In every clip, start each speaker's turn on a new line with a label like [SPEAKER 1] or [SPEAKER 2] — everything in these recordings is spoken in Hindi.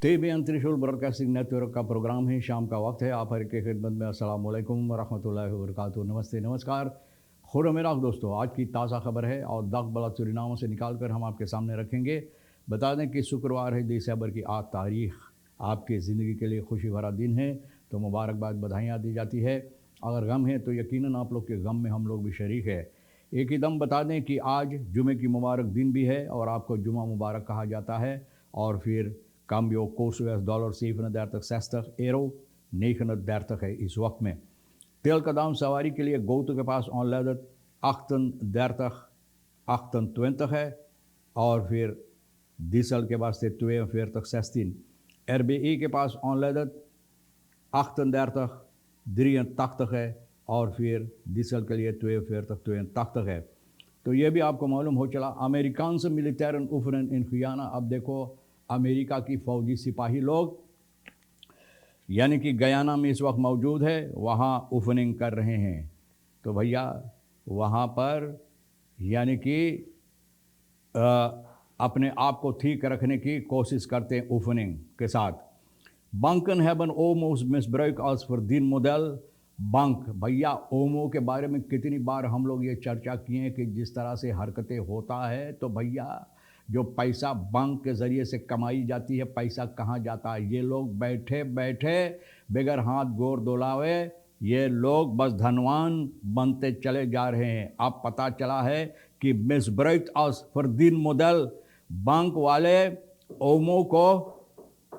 [SPEAKER 1] TBN त्रिशूल ब्रॉडकास्टिंग नेटवर्क का प्रोग्राम है। शाम का वक्त है। आप हर के खिदमत में अस्सलाम वालेकुम वरहमतुल्लाहि वबरकातुहू। नमस्ते नमस्कार। खुदा मेरा दोस्तों, आज की ताज़ा खबर है और दाग बला सूरीनाम से निकाल कर हम आपके सामने रखेंगे। बता दें कि शुक्रवार है, दिसंबर की 8 तारीख आपकी ज़िंदगी के लिए खुशी भरा दिन है, तो मुबारकबाद, बधाइयाँ दी जाती है। अगर गम है तो यकीनन आप लोग के गम में हम लोग भी शरीक है। एक ही दम बता दें कि आज जुमे की मुबारक दिन भी है और आपको जुमा मुबारक कहा जाता है। और फिर cambio koers $37, euro 39 है इस वक्त में। तेल का दाम सवारी के लिए गोतो के पास ऑनलाइन 38,28 है और फिर डीजल के पास 42,16। RBI के पास ऑनलाइन 38,83 है और फिर डीजल के लिए 42,82 है। तो ये भी आपको मालूम हो चला। अमेरिकान मिलिटेरन ओफरेन इन खियाना। अब देखो, अमेरिका की फ़ौजी सिपाही लोग यानी कि गयाना में इस वक्त मौजूद है, वहाँ ओपनिंग कर रहे हैं। तो भैया वहाँ पर यानी कि अपने आप को ठीक रखने की कोशिश करते हैं ओपनिंग के साथ। बंकन हैबन ओमोस मिसब्रेक आज फॉर दिन मॉडल बंक। भैया ओमो के बारे में कितनी बार हम लोग ये चर्चा किए हैं कि जिस तरह से हरकतें होता है, तो भैया जो पैसा बैंक के ज़रिए से कमाई जाती है, पैसा कहाँ जाता है? ये लोग बैठे बैठे बगैर हाथ गोर डोलावे ये लोग बस धनवान बनते चले जा रहे हैं। अब पता चला है कि मिसब्रेक आज फॉर दिन मॉडल बैंक वाले ओमो को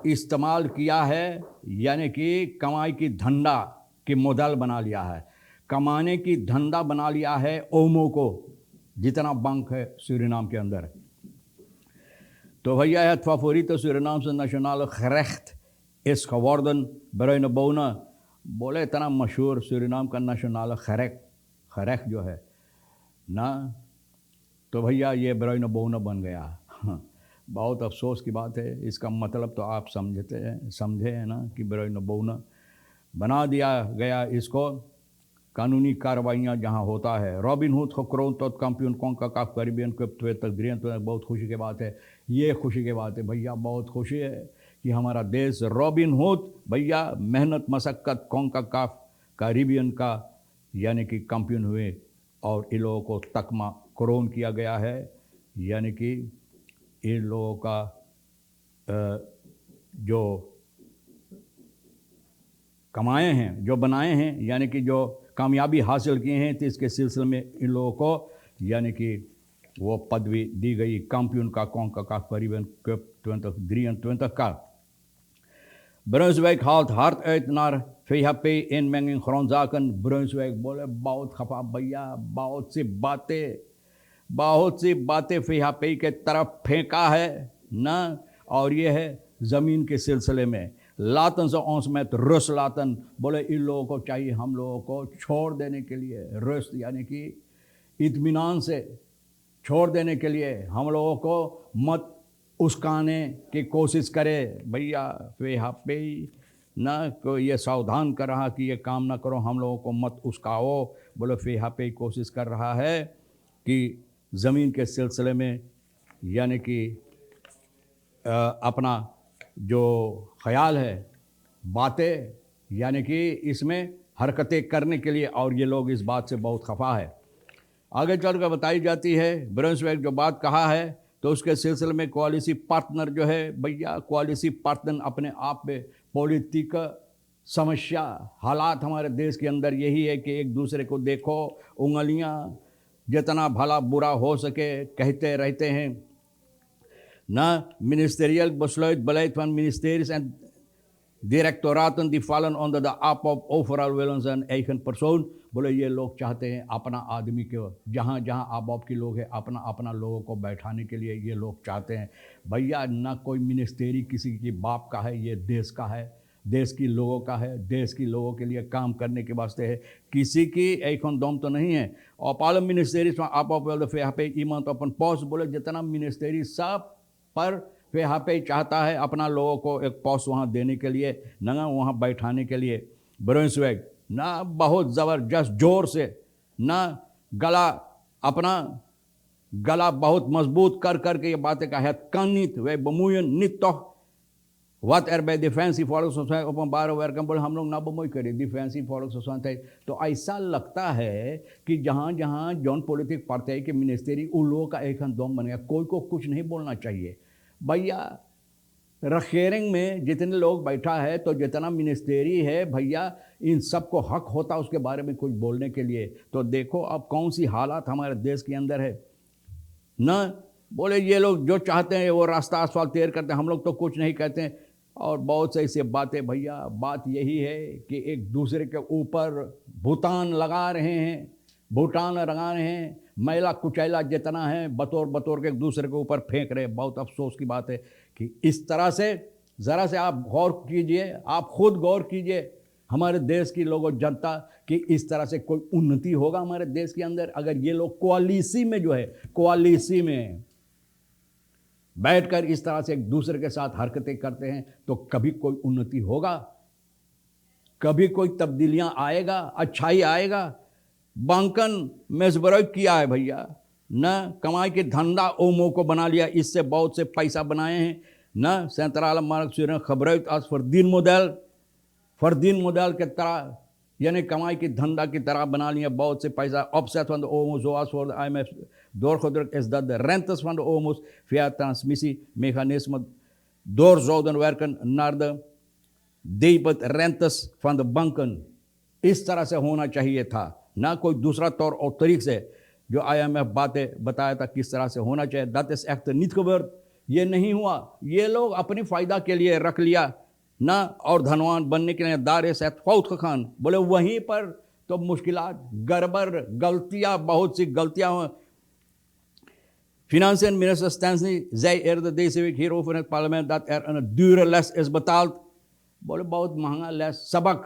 [SPEAKER 1] इस्तेमाल किया है, यानी कि कमाई की धंधा की मॉडल बना लिया है, कमाने की धंधा बना लिया है ओमो को, जितना बैंक है सूरीनाम के अंदर। तो भैया het favoriete Surinaamse nationale gerecht is geworden bruine bonen। बोले इतना मशहूर सूरीनाम का नेशनल खरेख जो है ना, तो भैया ये ब्रुइने बोन बन गया। बहुत अफसोस की बात है। इसका मतलब तो आप समझे हैं ना कि ब्रुइने बोन बना दिया गया इसको। कानूनी कार्रवाइयाँ जहाँ होता है। रॉबिन हुड खोक्रोन तो कैंपियन कॉन्काकाफ कैरिबियन कप तक बहुत खुशी की बात है। ये खुशी की बात है भैया, बहुत खुशी है कि हमारा देश रॉबिन हुड भैया मेहनत मशक्क़त कॉन्काकाफ कैरिबियन का यानी कि कैंपियन हुए और इन लोगों को तकमा क्रोन किया गया है, यानी कि इन लोगों का जो कमाए हैं, जो बनाए हैं, यानी कि जो कामयाबी हासिल किए हैं, तो इसके सिलसिले में इन लोगों को यानी कि वो पदवी दी गई कैंपियन का कॉन्काकाफ कैरिबियन कप 2023 का। ब्रुंसविक हालत heart uit naar VHP inmenging grondzaken। ब्रुंसविक बोले बहुत खफा भैया, बहुत सी बातें VHP के तरफ फेंका है ना, और ये है ज़मीन के सिलसिले में। लातन से औंस में रस लातन बोले इन लोगों को चाहिए हम लोगों को छोड़ देने के लिए, रस यानी कि इत्मीनान से छोड़ देने के लिए हम लोगों को मत उस्काने की कोशिश करे। भैया VHP ना को ये सावधान कर रहा कि ये काम ना करो, हम लोगों को मत उस्काओ। बोले VHP कोशिश कर रहा है कि ज़मीन के सिलसिले में यानी कि अपना जो ख्याल है, बातें यानी कि इसमें हरकतें करने के लिए, और ये लोग इस बात से बहुत खफा है। आगे चलकर बताई जाती है ब्रुंसविक जो बात कहा है, तो उसके सिलसिले में कोalition पार्टनर जो है भैया, कोalition पार्टनर अपने आप में पॉलिटिक समस्या हालात हमारे देश के अंदर यही है कि एक दूसरे को देखो, उंगलियां जितना भला बुरा हो सके कहते रहते हैं ना। Ministerieel besluit beleid van ministeries en directoraten die vallen onder de APOP, overal willen ze een eigen persoon। बोले ये लोग चाहते हैं अपना आदमी को, जहाँ जहाँ APOP के लोग हैं अपना लोगों को बैठाने के लिए ये लोग चाहते हैं। भैया ना कोई मिनिस्टेरी किसी की बाप का है, ये देश का है, देश की लोगों का है, देश की लोगों के लिए काम करने के वास्ते है, किसी की एक दम तो नहीं है। और पालम मिनिस्टेरीज में APOP wel de VHP iemand op een post। बोले जितना मिनिस्टेरी सब पर VHP चाहता है अपना लोगों को एक पोस्ट वहाँ देने के लिए, ना वहाँ बैठाने के लिए। ब्रुंसविक ना बहुत ज़बरदस्त जोर से ना अपना गला बहुत मजबूत कर करके ये बातें कहा है। कानित वे बमुयन नित Wat er bij defensie volgens ons openbare werken बोले हम लोग ना बमोई करें डिफेंसिव फॉरेस्ट सोसाइटी। तो ऐसा लगता है कि जहाँ जहाँ जौन पॉलिटिक पार्टी के मिनिस्ट्री उन लोगों का एक दम बन गया, कोई को कुछ नहीं बोलना चाहिए भैया। रखेरिंग में जितने लोग बैठा है तो जितना मिनिस्ट्री है भैया, इन सबको हक होता उसके बारे में कुछ बोलने के लिए। तो देखो अब कौन सी हालात हमारे देश के अंदर है न। बोले ये लोग जो चाहते हैं वो रास्ता आसफाल्ट तैयार करते हैं, हम लोग तो कुछ नहीं कहते हैं। और बहुत से ऐसे बातें भैया, बात यही है कि एक दूसरे के ऊपर भूटान लगा रहे हैं, भूटान लगा रहे हैं, मैला कुचैला जितना है बतौर बतौर के एक दूसरे के ऊपर फेंक रहे। बहुत अफसोस की बात है कि इस तरह से ज़रा से आप गौर कीजिए, आप खुद गौर कीजिए हमारे देश की लोगों जनता कि इस तरह से कोई उन्नति होगा हमारे देश के अंदर अगर ये लोग कोalition में जो है, कोalition में बैठकर इस तरह से एक दूसरे के साथ हरकतें करते हैं तो कभी कोई उन्नति होगा, कभी कोई तब्दीलियां आएगा, अच्छाई आएगा। बंकन मेजबरग किया है भैया, न कमाई के धंधा ओमो को बना लिया, इससे बहुत से पैसा बनाए हैं। न सेंट्रल मार्ग खबर आज फरदीन मॉडल के तरह यानी कमाई की धंधा की तरह बना लिया, बहुत से पैसा opzet van de OMO zoals voor de IMF doorgedrukt is dat de rentes van de OMO's via transmissiemechanismen door zouden werken naar de debitrentes van de banken। इस तरह से होना चाहिए था, ना कोई दूसरा तौर और तरीक से जो IMF बातें बताया था किस तरह से होना चाहिए। dat is echt niet gebeurd, ये नहीं हुआ। ये लोग अपनी फ़ायदा के लिए रख लिया ना, और धनवान बनने के लिए दारे से फौत खान। बोले वहीं पर तो मुश्किलात, गड़बड़, गलतियां, बहुत सी गलतियां। Financiën minister Stensny zei eerder deze week hierover in het parlement dat er een dure les is betaald। बोले बहुत महंगा लेस, सबक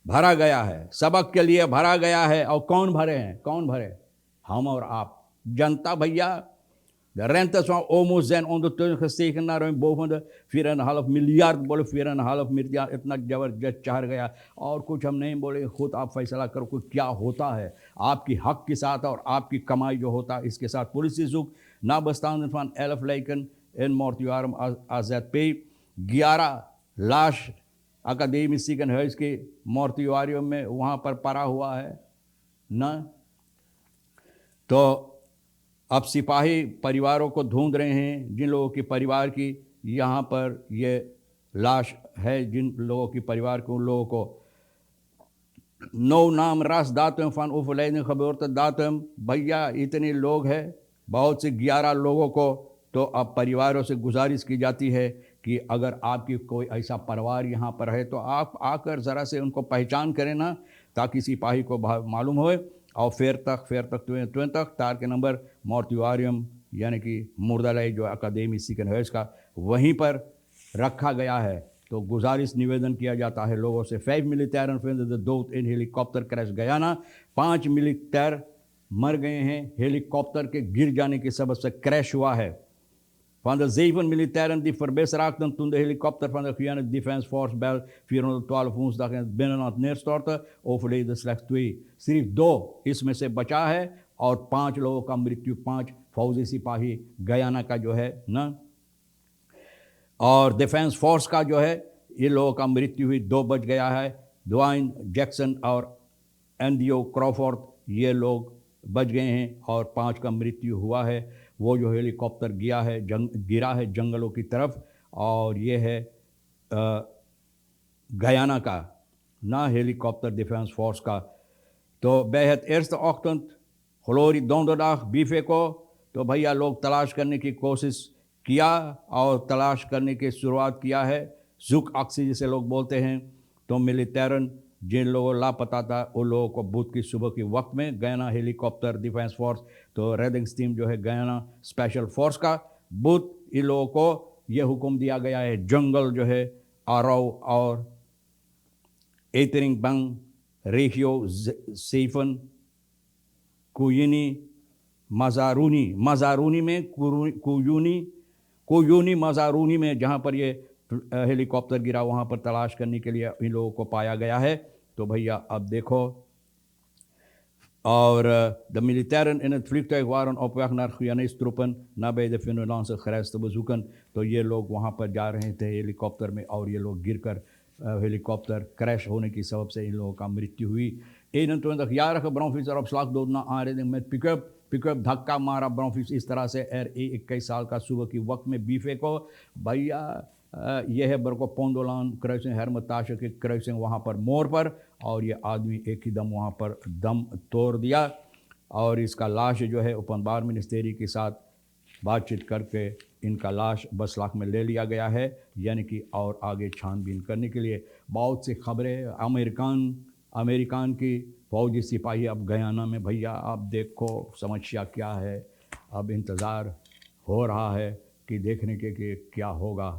[SPEAKER 1] भरा गया है, सबक के लिए भरा गया है। और कौन भरे हैं, कौन भरे? हम और आप, जनता भैया। De rentes van OMO's zijn ondertussen gestegen naar ruim boven de 4,5 miljard। बोले 4,5 मिलियard इतना जबरदस्त चाह गया। और कुछ हम नहीं बोले, खुद आप फैसला करो कि क्या होता है आपकी हक के साथ और आपकी कमाई जो होता है इसके साथ। politie zoekt nabestaanden van 11 lijken in mortuarium AZP। 11 लाश अकादमी ziekenhuis के मोर्टियारियम में वहाँ पर पड़ा हुआ है न। तो अब सिपाही परिवारों को ढूंढ रहे हैं, जिन लोगों के परिवार की यहाँ पर ये लाश है, जिन लोगों की परिवार के, उन लोगों को नो नाम रास दातम फन overlijden गeboorte दातम। भैया इतने लोग हैं, बहुत से 11 लोगों को। तो अब परिवारों से गुजारिश की जाती है कि अगर आपकी कोई ऐसा परिवार यहाँ पर है तो आप आकर ज़रा से उनको पहचान करें ना, ताकि सिपाही को मालूम हो। और फिर तक 20 तार के नंबर मोर्टियारियम यानी कि मुर्दालय जो अकादमी ziekenhuis का वहीं पर रखा गया है। तो गुजारिश निवेदन किया जाता है लोगों से। 5 militairen vinden de dood in helikoptercrash Guyana. 5 मिलिटेयर मर गए हैं, हेलीकॉप्टर के गिर जाने की सबब से क्रैश हुआ है। Van de 7 militairen die vermist raakten toen de helikopter van de Guyana Defense Force Bell 412 woensdag in het binnenland neerstortte, overleden slechts 2। सिर्फ 2 इसमें से बचा है और 5 लोगों का मृत्यु, 5 फौजी सिपाही गयाना का जो है ना, और डिफेंस फोर्स का जो है ये लोगों का मृत्यु हुई, 2 बच गया है। ड्वाइन जैक्सन और एंडियो क्रॉफोर्ड ये लोग बच गए हैं और 5 का मृत्यु हुआ है। वो जो हेलीकॉप्टर गिरा है जंगलों की तरफ, और ये है गयाना का ना हेलीकॉप्टर डिफेंस फोर्स का। तो bij het eerste ochtend glorie donderdag बीफे को तो भैया लोग तलाश करने की कोशिश किया और तलाश करने की शुरुआत किया है, जुक अक्सी जिसे लोग बोलते हैं। तो मिलिटेरन जिन लोगों लापता था उन लोगों को बुध की सुबह के वक्त में गयाना हेलीकॉप्टर डिफेंस फोर्स, तो रेडिंग्स टीम जो है गयाना स्पेशल फोर्स का, बुध इन लोगों को ये हुक्म दिया गया है जंगल जो है आरव और एतरिंग बंग रेशियो सेफन कुयूनी मजारूनी में कुयूनी मजारूनी में जहाँ पर ये हेलीकॉप्टर गिरा वहाँ पर तलाश करने के लिए इन लोगों को पाया गया है। तो भैया अब देखो और de militairen in het vliegtuig waren op weg naar Guyanese troepen nabij de Venezolaanse grens te bezoeken. तो ये लोग वहाँ पर जा रहे थे हेलीकॉप्टर में और ये लोग गिरकर हेलीकॉप्टर क्रैश होने की सबब से इन लोगों का मृत्यु हुई. 21-jarige brandweerser op slag dood na aanrijding met pick-up. Pickup धक्का मारा ब्रॉन्फिस इस तरह से एर 21 साल का सुबह की वक्त में बीफे को भैया यह है बरको पोंडोलान क्रॉसिंग हरमताश के क्रॉसिंग वहाँ पर मोड़ पर और ये आदमी एक ही दम वहाँ पर दम तोड़ दिया और इसका लाश जो है ओपनबार मिनिस्ट्री के साथ बातचीत करके इनका लाश बसलाख में ले लिया गया है यानी कि और आगे छानबीन करने के लिए. बहुत सी खबरें अमेरिकन की फौजी सिपाही अब गयाना में भैया अब देखो समस्या क्या है. अब इंतज़ार हो रहा है कि देखने के कि क्या होगा.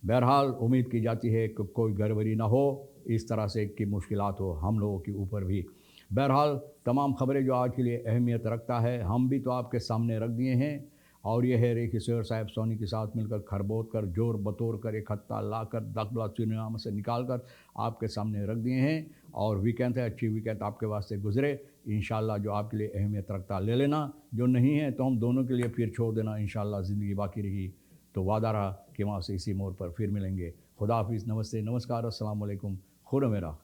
[SPEAKER 1] बहरहाल उम्मीद की जाती है कि कोई गड़बड़ी ना हो इस तरह से कि मुश्किलात हो हम लोगों के ऊपर भी. बहरहाल तमाम खबरें जो आज के लिए अहमियत रखता है हम भी तो आपके सामने रख दिए हैं और यह है रेखी सैर साहब सोनी के साथ मिलकर खरबोत कर जोर बतोर कर एक हत्ता ला कर दखबला चुनाव से निकाल कर आपके सामने रख दिए हैं. और वीकेंड है अच्छी वीकेंड आपके वास्ते गुजरे इंशाल्लाह. जो आपके लिए अहमियत रखता ले लेना जो नहीं है तो हम दोनों के लिए फिर छोड़ देना. इंशाल्लाह ज़िंदगी बाकी रही तो वादा रहा कि वहाँ से इसी मोड़ पर फिर मिलेंगे. खुदा हाफिज़. नमस्ते नमस्कार अस्सलाम वालेकुम. खुदा मेरा.